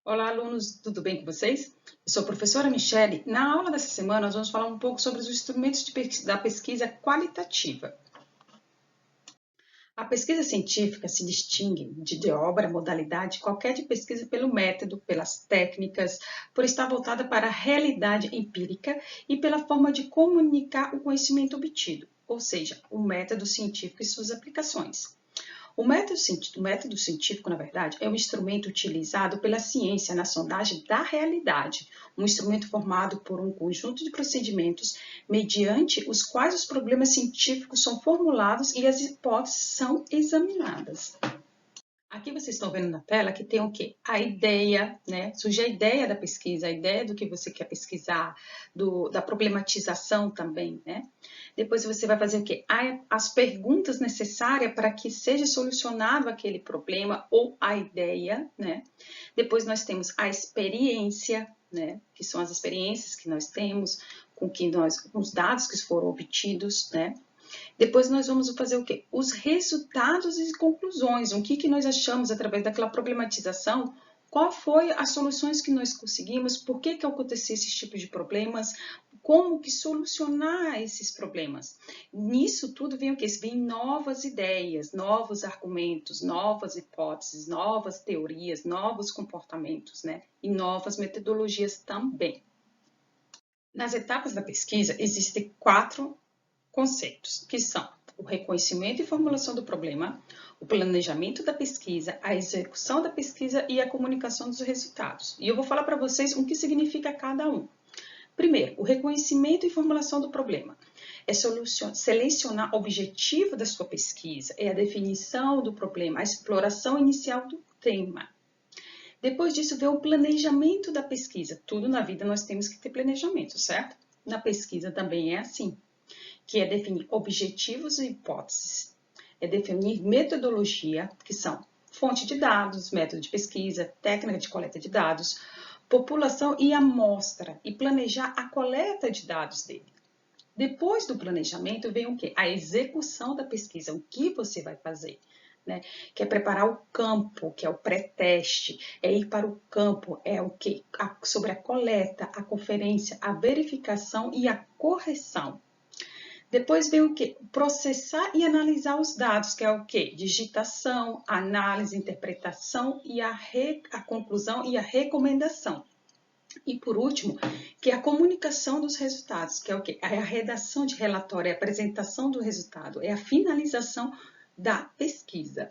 Olá, alunos, tudo bem com vocês? Eu sou a professora Michele. Na aula dessa semana, nós vamos falar um pouco sobre os instrumentos da pesquisa qualitativa. A pesquisa científica se distingue de obra, modalidade, qualquer de pesquisa pelo método, pelas técnicas, por estar voltada para a realidade empírica e pela forma de comunicar o conhecimento obtido, ou seja, o método científico e suas aplicações. O método científico, na verdade, é um instrumento utilizado pela ciência na sondagem da realidade, um instrumento formado por um conjunto de procedimentos mediante os quais os problemas científicos são formulados e as hipóteses são examinadas. Aqui vocês estão vendo na tela que tem o quê? A ideia, né? Surge a ideia da pesquisa, a ideia do que você quer pesquisar, da problematização também, né? Depois você vai fazer o quê? As perguntas necessárias para que seja solucionado aquele problema ou a ideia, né? Depois nós temos a experiência, né? Que são as experiências que nós temos com os dados que foram obtidos, né? Depois nós vamos fazer o quê? Os resultados e conclusões. O que nós achamos através daquela problematização? Qual foi as soluções que nós conseguimos? Por que aconteceu esse tipo de problemas? Como que solucionar esses problemas? Nisso tudo vem o quê? Vem novas ideias, novos argumentos, novas hipóteses, novas teorias, novos comportamentos, né? E novas metodologias também. Nas etapas da pesquisa, existem 4 conceitos, que são o reconhecimento e formulação do problema, o planejamento da pesquisa, a execução da pesquisa e a comunicação dos resultados. E eu vou falar para vocês o que significa cada um. Primeiro, o reconhecimento e formulação do problema. É selecionar o objetivo da sua pesquisa, é a definição do problema, a exploração inicial do tema. Depois disso, vem o planejamento da pesquisa. Tudo na vida nós temos que ter planejamento, certo? Na pesquisa também é assim, que é definir objetivos e hipóteses, é definir metodologia, que são fonte de dados, método de pesquisa, técnica de coleta de dados, população e amostra, e planejar a coleta de dados dele. Depois do planejamento vem o quê? A execução da pesquisa, o que você vai fazer. Né? Que é preparar o campo, que é o pré-teste, é ir para o campo, é o que? Sobre a coleta, a conferência, a verificação e a correção. Depois vem o quê? Processar e analisar os dados, que é o quê? Digitação, análise, interpretação e a conclusão e a recomendação. E por último, que é a comunicação dos resultados, que é o quê? É a redação de relatório, é a apresentação do resultado, é a finalização da pesquisa.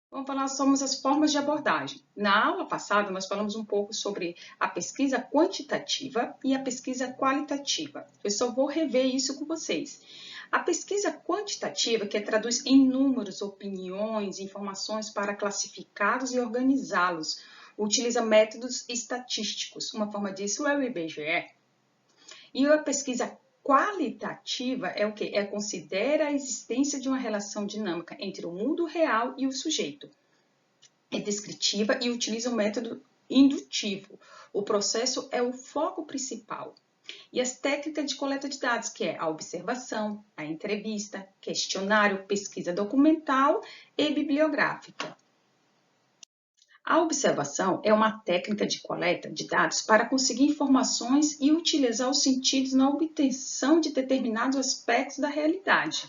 Vamos falar sobre as formas de abordagem. Na aula passada, nós falamos um pouco sobre a pesquisa quantitativa e a pesquisa qualitativa. Eu só vou rever isso com vocês. A pesquisa quantitativa, que traduz em números, opiniões, informações para classificá-los e organizá-los, utiliza métodos estatísticos. Uma forma disso é o IBGE. E a pesquisa qualitativa é o quê? Considera a existência de uma relação dinâmica entre o mundo real e o sujeito. É descritiva e utiliza o método indutivo. O processo é o foco principal. E as técnicas de coleta de dados, que é a observação, a entrevista, questionário, pesquisa documental e bibliográfica. A observação é uma técnica de coleta de dados para conseguir informações e utilizar os sentidos na obtenção de determinados aspectos da realidade.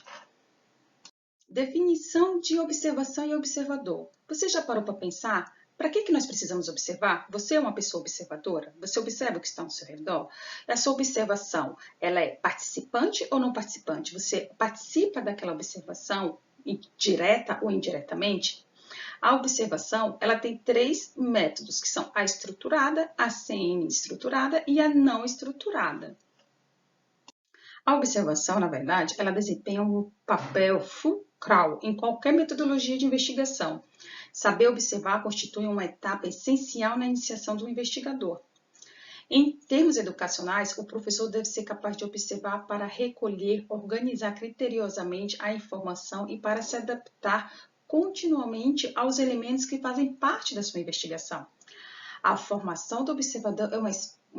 Definição de observação e observador. Você já parou para pensar? Para que nós precisamos observar? Você é uma pessoa observadora? Você observa o que está ao seu redor? A sua observação, ela é participante ou não participante? Você participa daquela observação direta ou indiretamente? A observação, ela tem 3 métodos, que são a estruturada, a semi-estruturada e a não estruturada. A observação, na verdade, ela desempenha um papel fulcral em qualquer metodologia de investigação. Saber observar constitui uma etapa essencial na iniciação do investigador. Em termos educacionais, o professor deve ser capaz de observar para recolher, organizar criteriosamente a informação e para se adaptar continuamente aos elementos que fazem parte da sua investigação. A formação do observador é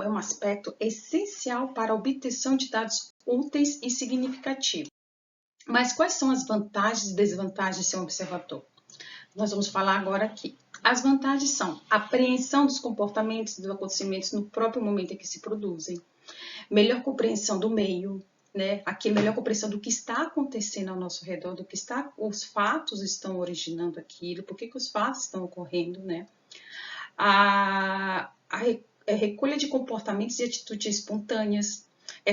um aspecto essencial para a obtenção de dados úteis e significativos. Mas quais são as vantagens e desvantagens de ser um observador? Nós vamos falar agora aqui. As vantagens são a apreensão dos comportamentos e dos acontecimentos no próprio momento em que se produzem, melhor compreensão do meio, né? Aqui, melhor compreensão do que está acontecendo ao nosso redor, do que os fatos estão originando aquilo, por que os fatos estão ocorrendo, né? A recolha de comportamentos e atitudes espontâneas,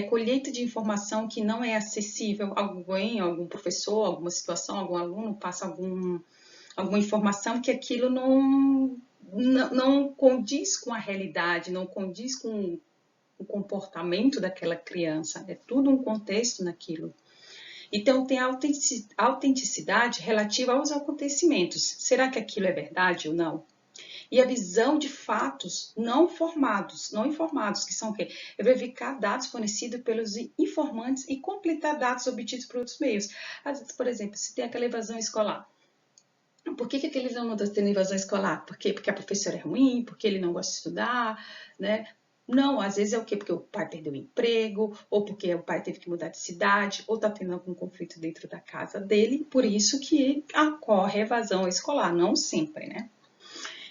colheita de informação que não é acessível a algum professor, alguma situação, algum aluno passa alguma informação que aquilo não condiz com a realidade, não condiz com o comportamento daquela criança, é tudo um contexto naquilo. Então, tem a autenticidade relativa aos acontecimentos. Será que aquilo é verdade ou não? E a visão de fatos não informados, que são o quê? É verificar dados fornecidos pelos informantes e completar dados obtidos por outros meios. Às vezes, por exemplo, se tem aquela evasão escolar, por que aquele aluno está tendo evasão escolar? Por quê? Porque a professora é ruim, porque ele não gosta de estudar, né? Não, às vezes é o quê? Porque o pai perdeu o emprego, ou porque o pai teve que mudar de cidade, ou está tendo algum conflito dentro da casa dele, por isso que ocorre a evasão escolar, não sempre, né?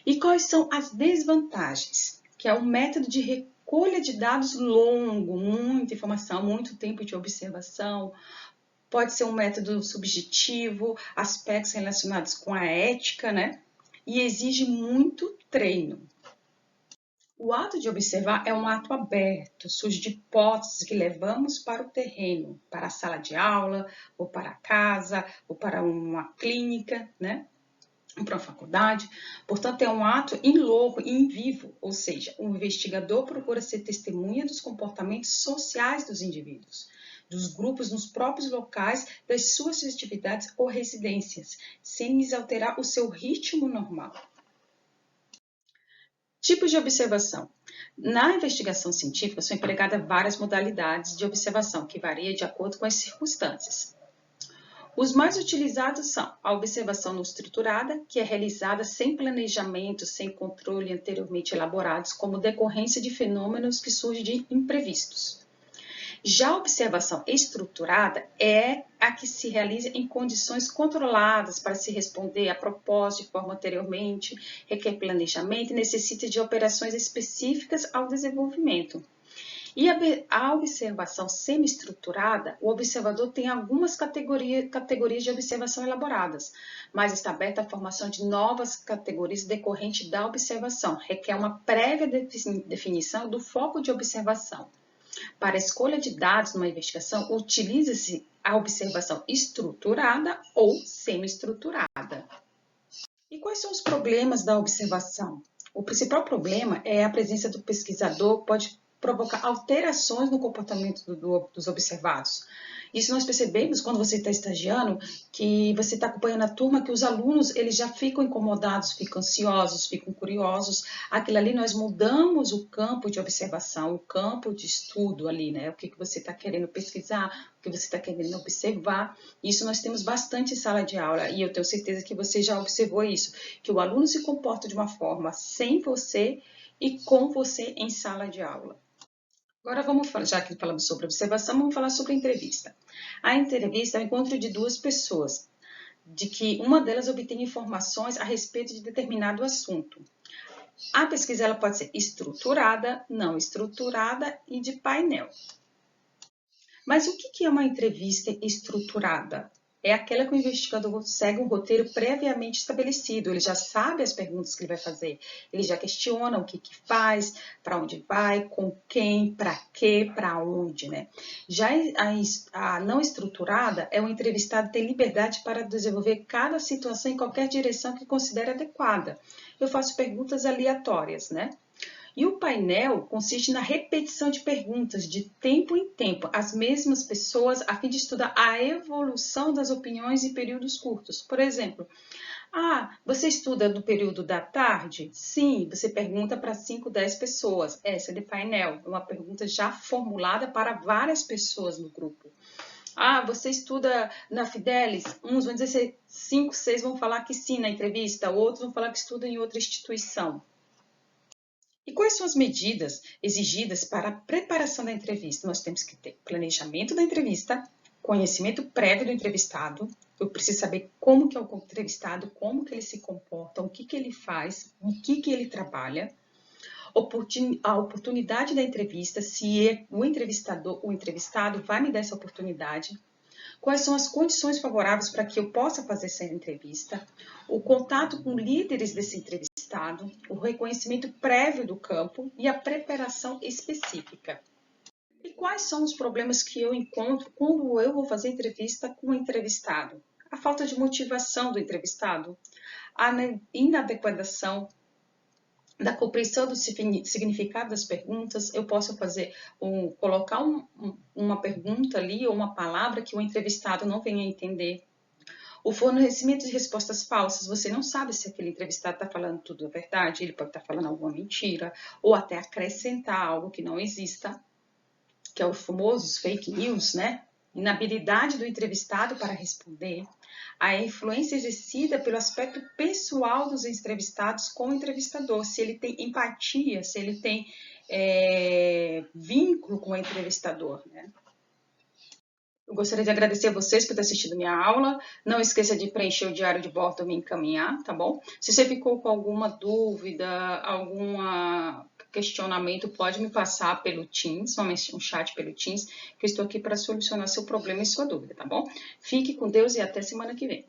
E quais são as desvantagens? Que é um método de recolha de dados longo, muita informação, muito tempo de observação, pode ser um método subjetivo, aspectos relacionados com a ética, né? E exige muito treino. O ato de observar é um ato aberto, sujo de hipóteses que levamos para o terreno, para a sala de aula, ou para a casa, ou para uma clínica, né? Para a faculdade. Portanto, é um ato in loco e in vivo, ou seja, o investigador procura ser testemunha dos comportamentos sociais dos indivíduos, dos grupos nos próprios locais das suas atividades ou residências, sem lhes alterar o seu ritmo normal. Tipos de observação. Na investigação científica são empregadas várias modalidades de observação, que varia de acordo com as circunstâncias. Os mais utilizados são a observação não estruturada, que é realizada sem planejamento, sem controle anteriormente elaborados, como decorrência de fenômenos que surgem de imprevistos. Já a observação estruturada é a que se realiza em condições controladas para se responder a propósito de forma anteriormente, requer planejamento e necessita de operações específicas ao desenvolvimento. E a observação semi-estruturada, o observador tem algumas categorias de observação elaboradas, mas está aberta à formação de novas categorias decorrente da observação, requer uma prévia definição do foco de observação. Para a escolha de dados numa investigação, utiliza-se a observação estruturada ou semi-estruturada. E quais são os problemas da observação? O principal problema é a presença do pesquisador, pode provocar alterações no comportamento dos observados. Isso nós percebemos quando você está estagiando, que você está acompanhando a turma, que os alunos eles já ficam incomodados, ficam ansiosos, ficam curiosos. Aquilo ali nós mudamos o campo de observação, o campo de estudo ali, né? O que você está querendo pesquisar, o que você está querendo observar. Isso nós temos bastante em sala de aula e eu tenho certeza que você já observou isso, que o aluno se comporta de uma forma sem você e com você em sala de aula. Agora vamos falar, já que falamos sobre observação, vamos falar sobre a entrevista. A entrevista é o encontro de duas pessoas, de que uma delas obtém informações a respeito de determinado assunto. A pesquisa ela pode ser estruturada, não estruturada e de painel. Mas o que é uma entrevista estruturada? É aquela que o investigador segue um roteiro previamente estabelecido, ele já sabe as perguntas que ele vai fazer, ele já questiona o que faz, para onde vai, com quem, para quê, para onde, né? Já a não estruturada é o entrevistado ter liberdade para desenvolver cada situação em qualquer direção que considere adequada. Eu faço perguntas aleatórias, né? E o painel consiste na repetição de perguntas de tempo em tempo às mesmas pessoas a fim de estudar a evolução das opiniões em períodos curtos. Por exemplo, você estuda no período da tarde? Sim, você pergunta para 5, 10 pessoas. Essa é de painel, uma pergunta já formulada para várias pessoas no grupo. Você estuda na Fidelis? Uns vão dizer 5, 6 vão falar que sim na entrevista, outros vão falar que estudam em outra instituição. E quais são as medidas exigidas para a preparação da entrevista? Nós temos que ter planejamento da entrevista, conhecimento prévio do entrevistado, Eu preciso saber como que é o entrevistado, como que ele se comporta, o que ele faz, o que ele trabalha. A oportunidade da entrevista, se o entrevistado vai me dar essa oportunidade. Quais são as condições favoráveis para que eu possa fazer essa entrevista? O contato com líderes desse entrevistado, o reconhecimento prévio do campo e a preparação específica. E quais são os problemas que eu encontro quando eu vou fazer entrevista com o entrevistado? A falta de motivação do entrevistado, a inadequação da compreensão do significado das perguntas. Eu posso colocar uma pergunta ali ou uma palavra que o entrevistado não venha a entender. O fornecimento de respostas falsas, você não sabe se aquele entrevistado está falando tudo a verdade, ele pode estar falando alguma mentira, ou até acrescentar algo que não exista, que é o famoso fake news, né? Inabilidade do entrevistado para responder, a influência exercida pelo aspecto pessoal dos entrevistados com o entrevistador, se ele tem empatia, se ele tem vínculo com o entrevistador, né? Eu gostaria de agradecer a vocês por ter assistido minha aula. Não esqueça de preencher o diário de bordo e me encaminhar, tá bom? Se você ficou com alguma dúvida, algum questionamento, pode me passar pelo Teams, um chat pelo Teams, que eu estou aqui para solucionar seu problema e sua dúvida, tá bom? Fique com Deus e até semana que vem.